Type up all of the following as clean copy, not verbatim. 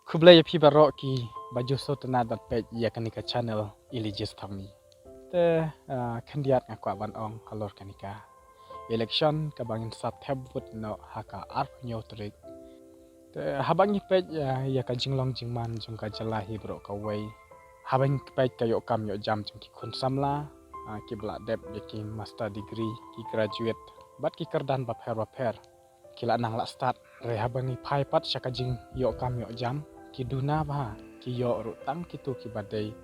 Kublai api barok ki baju sotana dat pej ya kanika channel ilijis thami. Te kandiat ngakwa ban ong halor kanika. Election kabangin sat thebut no haka arp nyotrik. Te habang pej ya ka jinglong jingman jung ka jalahi bro ka wei. Habang pej kayo kam yo jam jung ki kun samla ki bla dep ki master degree ki graduate bat ki kerdan bapher kila nang la start re habang ni phai pat shaka jing yo kam yo jam ki duna ba ki yo ru tang ki tu ki badai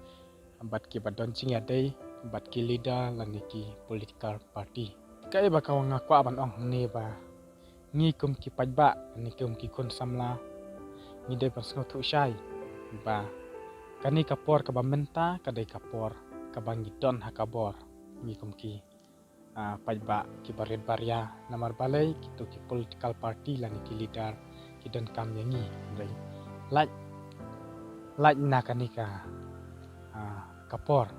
bat ki badon jing ya dei bat ki leader lan ki political party kai ba ka wanga kwa ban ong ne ba ngi kum ki pajba ni kum ki kun samla ni dei pas ngo thu shai ba kani kapor ka ba menta ka dei kapor ka bangi don hakabor ngi kum ki pajba ki barit barya namar balai kitu ki political party lan ki leader ki don kam yangi dei laj nakanika kapor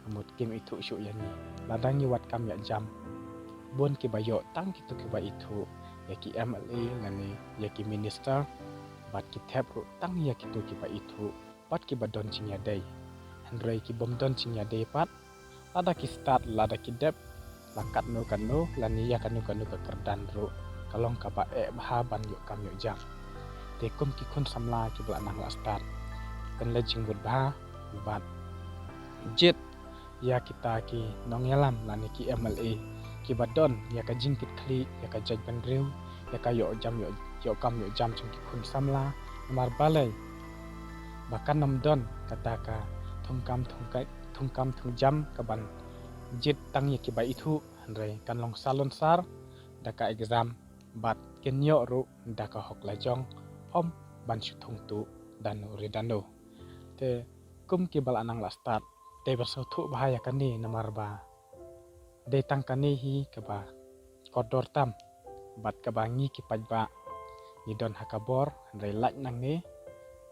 kamut kim itu syu yangi ladangi wat kam ya jam bon ki bayo tang kitu ki ba itu ya ki MLA ngani ya ki minister bat ki thep ru tang ya kitu ki ba itu pat ki badon chinya dei handrei ki bom don chinya dei pat lada ki start lada ki dep lakat no kanu lani ya kanu ka kerdan ru kalong ka ba bha ban yo kam yo jam te kum ki kun samla ki bla nang la start kan le jing bud bha bat jet ya kita ki nong yalam lani ki MLA ki badon ya ka jing kit khli ya ka jaj ban rew ya ka yo kam yo jam chung ki kun samla mar balai bakan nam don kata ka thung jam ka ban jit tang ye ki ba itu handrai kan long salon sar daka exam bat kenyo ru daka hok la jong pom ban shu thung tu danu redano te kum ki bal anang la start te berso thu bahaya kani namar ba de tang kani hi ka ba kodor tam bat ka bangi ki pajba ni don hakabor handrai laj nang ne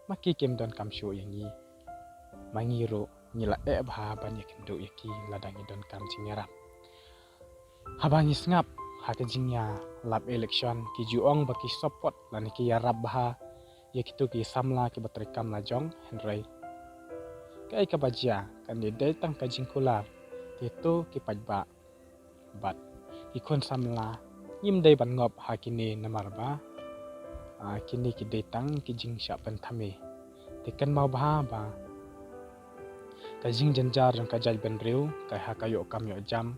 maki kem don kam shu yangi mangiru nila bha ban yakin do yaki ladang idon kam jingarap habang isngap hakajingnya lab election ki juong baki support lan ki yarab bha yakitu ki samla ki batrikam lajong henrai kai ka bajia kan de tang ka jingkular itu ki pajba bat ikon samla yim dei ban ngop hakini namarba kini ki de tang ki jing sha pen thame tekan mau bha ba ka jing janjar jong ka jaj ben rew ka ha ka yo kam yo jam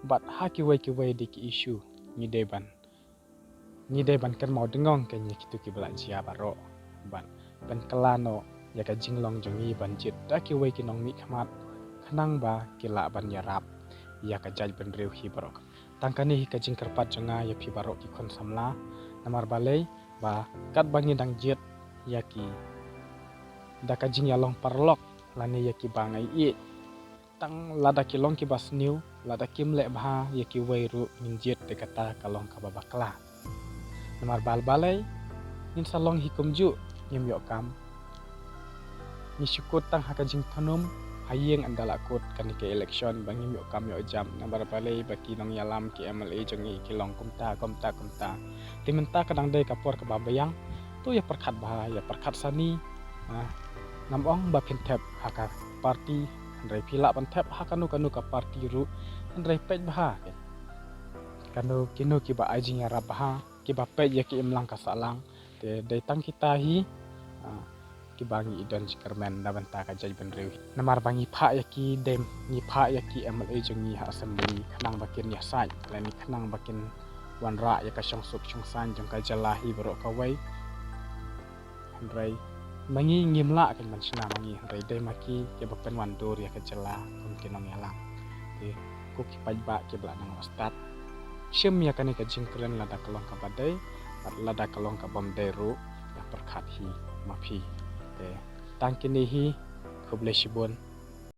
bat ha ki wei di ki issue ni de ban kan mau dengong ka ni kitu ki bala jia baro ban ben kalano ya ka jing long jong ni ban jit da ki wei ki nong mi khamat khanang ba ki la ban yarap ya ka jaj ben rew hi baro tangkani hi ka jing karpat jonga ya phi baro ki khon samla namar balai ba kat bangi dang jit ya ki da ka jing ya long parlok lani yaki bangai i tang lada kilong ki bas new lada kim le bha yaki weiru minjet de kata kalong ka babakla namar bal balai nin salong hikum ju nyem yo kam ni syukut tang haka jing thanum hayeng andala kot kan ke election bangim yo kam yo jam namar balai baki nong yalam ki MLA jongi kilong kumta timenta kadang dei kapor ka babayang tu ya perkhat bha ya perkhat sani nam ong ba phin thep haka party handrai phila ban thep hakanu ka party ru handrai pej bha kanu kinu ki ba ajing ya rabha ki ba pej ya ki imlang ka salang te dei tang kita hi ki bangi idon jikermen da banta ka jaj ben rew namar bangi pha ya ki dem ni pha ya ki MLA jongi ha assembly khanang bakin ya sai lani khanang bakin wanra ya ka shong sup shong san jong ka jalahi bro ka wei handrai mangi ngimla kan man sina mangi rai dai maki ke bapen wan dur ya ke jela kum kinong yalang te ku ki pajba ke bla nang ostat shem ya kan ka jingkren lada kalong ka badai pat lada kalong ka bom deru ya perkhat hi mafi te tangkini hi khuble shibon